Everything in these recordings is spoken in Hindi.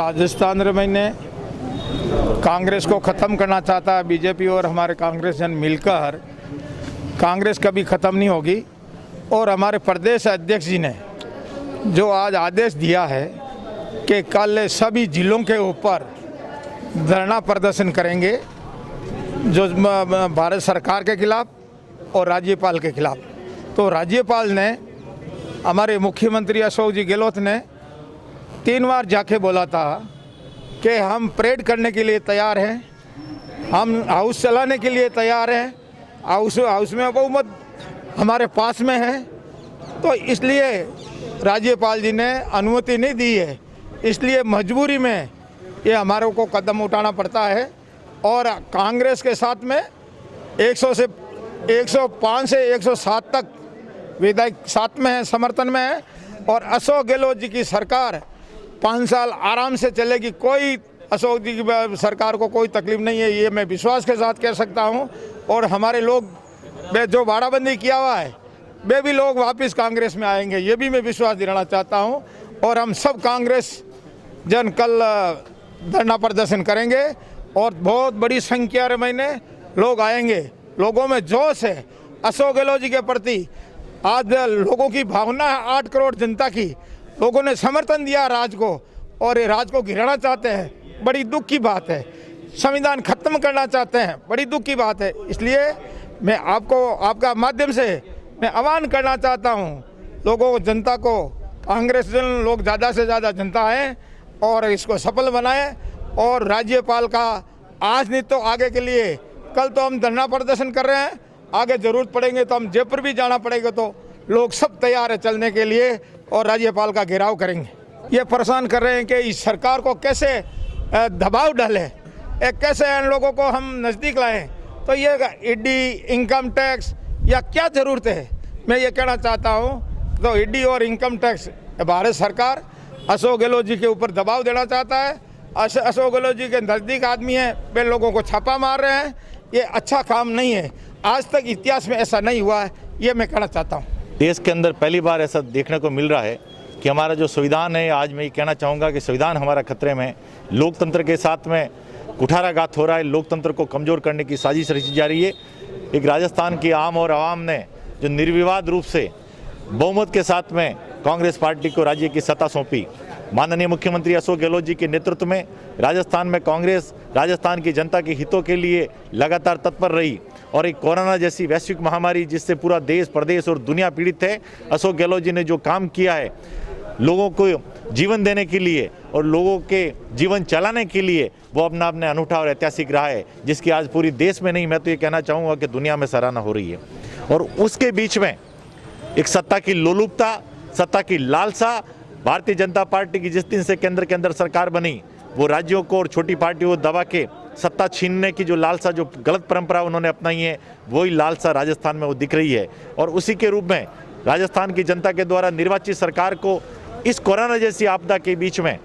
राजस्थान में कांग्रेस को ख़त्म करना चाहता है बीजेपी और हमारे कांग्रेस जन मिलकर। कांग्रेस कभी ख़त्म नहीं होगी। और हमारे प्रदेश अध्यक्ष जी ने जो आज आदेश दिया है कि कल सभी जिलों के ऊपर धरना प्रदर्शन करेंगे, जो भारत सरकार के खिलाफ और राज्यपाल के खिलाफ। तो राज्यपाल ने, हमारे मुख्यमंत्री अशोक जी गहलोत ने 3 बार जाके बोला था कि हम परेड करने के लिए तैयार हैं, हम हाउस चलाने के लिए तैयार हैं, हाउस में बहुमत हमारे पास में है। तो इसलिए राज्यपाल जी ने अनुमति नहीं दी है, इसलिए मजबूरी में ये हमारे को कदम उठाना पड़ता है। और कांग्रेस के साथ में 105 से 107 तक विधायक साथ में है, समर्थन में है। और अशोक गहलोत जी की सरकार 5 साल आराम से चलेगी। कोई अशोक जी की सरकार को कोई तकलीफ नहीं है, ये मैं विश्वास के साथ कह सकता हूँ। और हमारे लोग जो बाड़ाबंदी किया हुआ है वे भी लोग वापस कांग्रेस में आएंगे, ये भी मैं विश्वास दिलाना चाहता हूँ। और हम सब कांग्रेस जन कल धरना प्रदर्शन करेंगे और बहुत बड़ी संख्या में लोग आएंगे। लोगों में जोश है अशोक गहलोत जी के प्रति। आज लोगों की भावना है, 8 करोड़ जनता की, लोगों ने समर्थन दिया राज को और ये राज को गिराना चाहते हैं। बड़ी दुख की बात है। संविधान खत्म करना चाहते हैं, बड़ी दुख की बात है। इसलिए मैं आपका माध्यम से मैं आह्वान करना चाहता हूँ लोगों को, जनता को, कांग्रेस जन लोग ज़्यादा से ज़्यादा जनता आए और इसको सफल बनाएं। और राज्यपाल का आज नहीं तो आगे के लिए, कल तो हम धरना प्रदर्शन कर रहे हैं, आगे ज़रूरत पड़ेंगे तो हम जयपुर भी जाना पड़ेगा। तो लोग सब तैयार है चलने के लिए और राज्यपाल का घेराव करेंगे। ये परेशान कर रहे हैं कि इस सरकार को कैसे दबाव डालें, कैसे इन लोगों को हम नज़दीक लाएं। तो ये ईडी, इनकम टैक्स या क्या ज़रूरत है, मैं ये कहना चाहता हूँ। तो ईडी और इनकम टैक्स भारत सरकार अशोक गहलोत जी के ऊपर दबाव देना चाहता है। अशोक गहलोत जी के नज़दीक आदमी हैं, वे लोगों को छापा मार रहे हैं। ये अच्छा काम नहीं है, आज तक इतिहास में ऐसा नहीं हुआ है, ये मैं कहना चाहता हूँ। देश के अंदर पहली बार ऐसा देखने को मिल रहा है कि हमारा जो संविधान है, आज मैं ये कहना चाहूँगा कि संविधान हमारा खतरे में, लोकतंत्र के साथ में कुठाराघात हो रहा है, लोकतंत्र को कमज़ोर करने की साजिश रची जा रही है। एक राजस्थान की आम और आवाम ने जो निर्विवाद रूप से बहुमत के साथ में कांग्रेस पार्टी को राज्य की सत्ता सौंपी, माननीय मुख्यमंत्री अशोक गहलोत जी के नेतृत्व में राजस्थान में कांग्रेस राजस्थान की जनता के हितों के लिए लगातार तत्पर रही। और एक कोरोना जैसी वैश्विक महामारी जिससे पूरा देश, प्रदेश और दुनिया पीड़ित है, अशोक गहलोत जी ने जो काम किया है लोगों को जीवन देने के लिए और लोगों के जीवन चलाने के लिए, वो अपना अनूठा और ऐतिहासिक रहा है, जिसकी आज पूरी देश में नहीं, मैं तो ये कहना चाहूँगा कि दुनिया में सराहना हो रही है। और उसके बीच में एक सत्ता की लोलुपता, सत्ता की लालसा, भारतीय जनता पार्टी की जिस दिन से केंद्र के अंदर सरकार बनी, वो राज्यों को और छोटी पार्टियों को दबा के सत्ता छीनने की जो लालसा, जो गलत परंपरा उन्होंने अपनाई है, वही लालसा राजस्थान में वो दिख रही है। और उसी के रूप में राजस्थान की जनता के द्वारा निर्वाचित सरकार को इस कोरोना जैसी आपदा के बीच में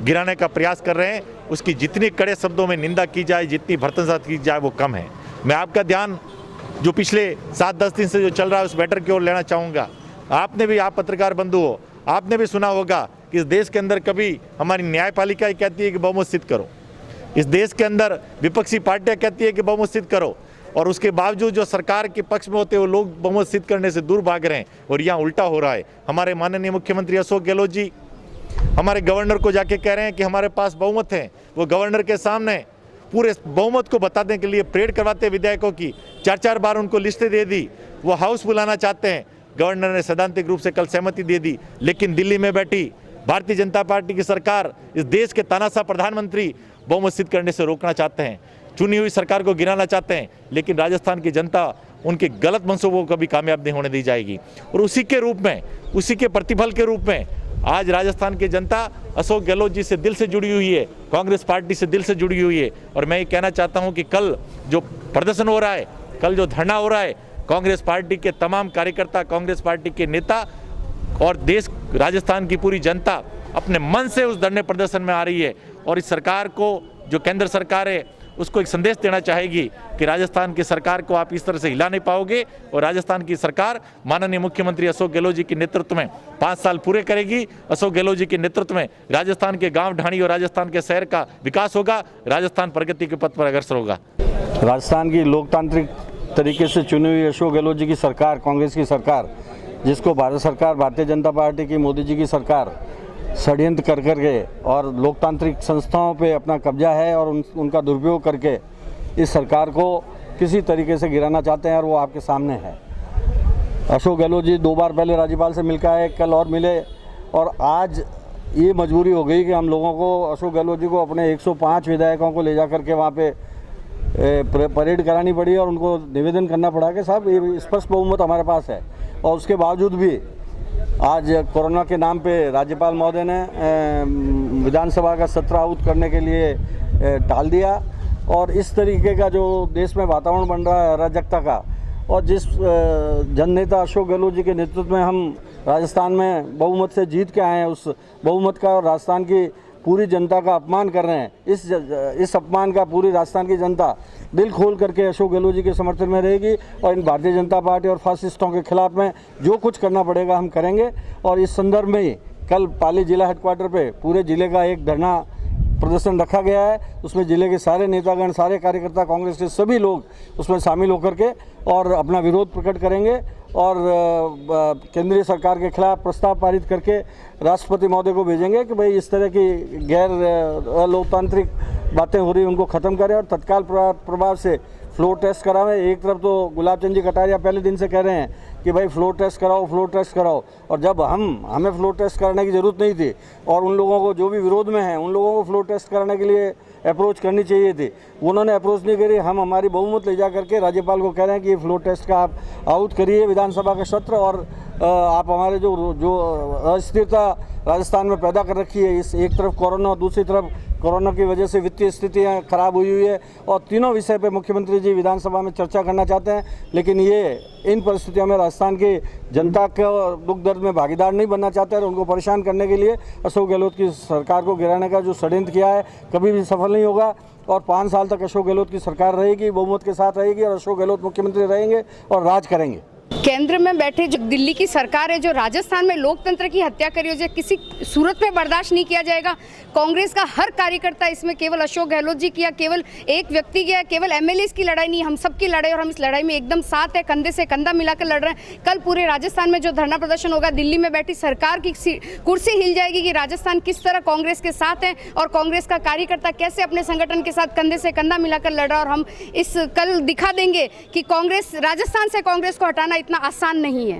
गिराने का प्रयास कर रहे हैं। उसकी जितनी कड़े शब्दों में निंदा की जाए, जितनी भर्त्सना की जाए, वो कम है। मैं आपका ध्यान जो पिछले 7-10 दिन से जो चल रहा है उस मैटर की ओर लेना चाहूँगा। आपने भी, आप पत्रकार बंधु हो, आपने भी सुना होगा कि इस देश के अंदर कभी हमारी न्यायपालिका ही कहती है कि बहुमत सिद्ध करो, इस देश के अंदर विपक्षी पार्टियां कहती है कि बहुमत सिद्ध करो, और उसके बावजूद जो सरकार के पक्ष में होते हैं वो लोग बहुमत सिद्ध करने से दूर भाग रहे हैं। और यहाँ उल्टा हो रहा है। हमारे माननीय मुख्यमंत्री अशोक गहलोत जी हमारे गवर्नर को जाके कह रहे हैं कि हमारे पास बहुमत है। वो गवर्नर के सामने पूरे बहुमत को बताने के लिए परेड करवाते विधायकों की, 4-4 बार उनको लिस्टें दे दी। वो हाउस बुलाना चाहते हैं, गवर्नर ने सैद्धांतिक रूप से कल सहमति दे दी। लेकिन दिल्ली में बैठी भारतीय जनता पार्टी की सरकार इस देश के तानाशाह प्रधानमंत्री बहुमत सिद्ध करने से रोकना चाहते हैं, चुनी हुई सरकार को गिराना चाहते हैं। लेकिन राजस्थान की जनता उनके गलत मंसूबों को कभी कामयाब नहीं होने दी जाएगी। और उसी के रूप में, उसी के प्रतिफल के रूप में आज राजस्थान की जनता अशोक गहलोत जी से दिल से जुड़ी हुई है, कांग्रेस पार्टी से दिल से जुड़ी हुई है। और मैं ये कहना चाहता हूँ कि कल जो प्रदर्शन हो रहा है, कल जो धरना हो रहा है, कांग्रेस पार्टी के तमाम कार्यकर्ता, कांग्रेस पार्टी के नेता और देश, राजस्थान की पूरी जनता अपने मन से उस धरने प्रदर्शन में आ रही है। और इस सरकार को, जो केंद्र सरकार है, उसको एक संदेश देना चाहेगी कि राजस्थान की सरकार को आप इस तरह से हिला नहीं पाओगे और राजस्थान की सरकार माननीय मुख्यमंत्री अशोक गहलोत जी के नेतृत्व में 5 साल पूरे करेगी। अशोक गहलोत जी के नेतृत्व में राजस्थान के गांव ढाणी और राजस्थान के शहर का विकास होगा, राजस्थान प्रगति के पथ पर अग्रसर होगा। राजस्थान की लोकतांत्रिक तरीके से चुनी हुई अशोक गहलोत जी की सरकार, कांग्रेस की सरकार, जिसको भारत सरकार, भारतीय जनता पार्टी की, मोदी जी की सरकार षड्यंत्र कर करके और लोकतांत्रिक संस्थाओं पे अपना कब्जा है और उनका दुरुपयोग करके इस सरकार को किसी तरीके से गिराना चाहते हैं और वो आपके सामने है। अशोक गहलोत जी 2 बार पहले राज्यपाल से मिलकर आए, कल और मिले और आज ये मजबूरी हो गई कि हम लोगों को अशोक गहलोत जी को अपने 105 विधायकों को ले जा करके वहाँ पे परेड करानी पड़ी और उनको निवेदन करना पड़ा कि साहब ये स्पष्ट बहुमत हमारे पास है। और उसके बावजूद भी आज कोरोना के नाम पे राज्यपाल महोदय ने विधानसभा का सत्र आहूत करने के लिए टाल दिया और इस तरीके का जो देश में वातावरण बन रहा है अराजकता का, और जिस जननेता अशोक गहलोत जी के नेतृत्व में हम राजस्थान में बहुमत से जीत के आए हैं, उस बहुमत का और राजस्थान की पूरी जनता का अपमान कर रहे हैं। इस अपमान का पूरी राजस्थान की जनता दिल खोल करके अशोक गहलोत जी के समर्थन में रहेगी और इन भारतीय जनता पार्टी और फासिस्टों के खिलाफ में जो कुछ करना पड़ेगा हम करेंगे। और इस संदर्भ में ही कल पाली जिला हेडक्वार्टर पे पूरे जिले का एक धरना प्रदर्शन रखा गया है। उसमें जिले के सारे नेतागण, सारे कार्यकर्ता, कांग्रेस के सभी लोग उसमें शामिल होकर के और अपना विरोध प्रकट करेंगे और केंद्रीय सरकार के खिलाफ प्रस्ताव पारित करके राष्ट्रपति महोदय को भेजेंगे कि भाई इस तरह की गैर लोकतांत्रिक बातें हो रही हैं उनको ख़त्म करें और तत्काल प्रभाव से फ्लोर टेस्ट करावें। एक तरफ तो गुलाब चंद जी कटारिया पहले दिन से कह रहे हैं कि भाई फ्लोर टेस्ट कराओ, फ्लोर टेस्ट कराओ, और जब हमें फ्लोर टेस्ट कराने की ज़रूरत नहीं थी और उन लोगों को जो भी विरोध में हैं उन लोगों को फ्लोर टेस्ट कराने के लिए अप्रोच करनी चाहिए थी, उन्होंने अप्रोच नहीं करी। हम हमारी बहुमत ले जा करके राज्यपाल को कह रहे हैं कि ये फ्लोर टेस्ट का आप आहूत करिए विधानसभा का सत्र और आप हमारे जो अस्थिरता राजस्थान में पैदा कर रखी है, इस एक तरफ कोरोना और दूसरी तरफ कोरोना की वजह से वित्तीय स्थितियाँ खराब हुई है और तीनों विषय पे मुख्यमंत्री जी विधानसभा में चर्चा करना चाहते हैं, लेकिन ये इन परिस्थितियों में राजस्थान की जनता के दुख दर्द में भागीदार नहीं बनना चाहते और उनको परेशान करने के लिए अशोक गहलोत की सरकार को गिराने का जो षड्यंत्र किया है कभी भी सफल नहीं होगा। और 5 साल तक अशोक गहलोत की सरकार रहेगी, बहुमत के साथ रहेगी और अशोक गहलोत मुख्यमंत्री रहेंगे और राज करेंगे। केंद्र में बैठे जो दिल्ली की सरकार है, जो राजस्थान में लोकतंत्र की हत्या करी है, किसी सूरत में बर्दाश्त नहीं किया जाएगा। कांग्रेस का हर कार्यकर्ता इसमें केवल अशोक गहलोत जी की या केवल एक व्यक्ति की या केवल एमएलएस की लड़ाई नहीं, हम सबकी लड़ाई और हम इस लड़ाई में एकदम साथ है, कंधे से कंधा मिलाकर लड़ रहे हैं। कल पूरे राजस्थान में जो धरना प्रदर्शन होगा, दिल्ली में बैठी सरकार की कुर्सी हिल जाएगी कि राजस्थान किस तरह कांग्रेस के साथ है और कांग्रेस का कार्यकर्ता कैसे अपने संगठन के साथ कंधे से कंधा मिलाकर लड़ रहा है। और हम इस कल दिखा देंगे कि कांग्रेस, राजस्थान से कांग्रेस को हटाना इतना आसान नहीं है।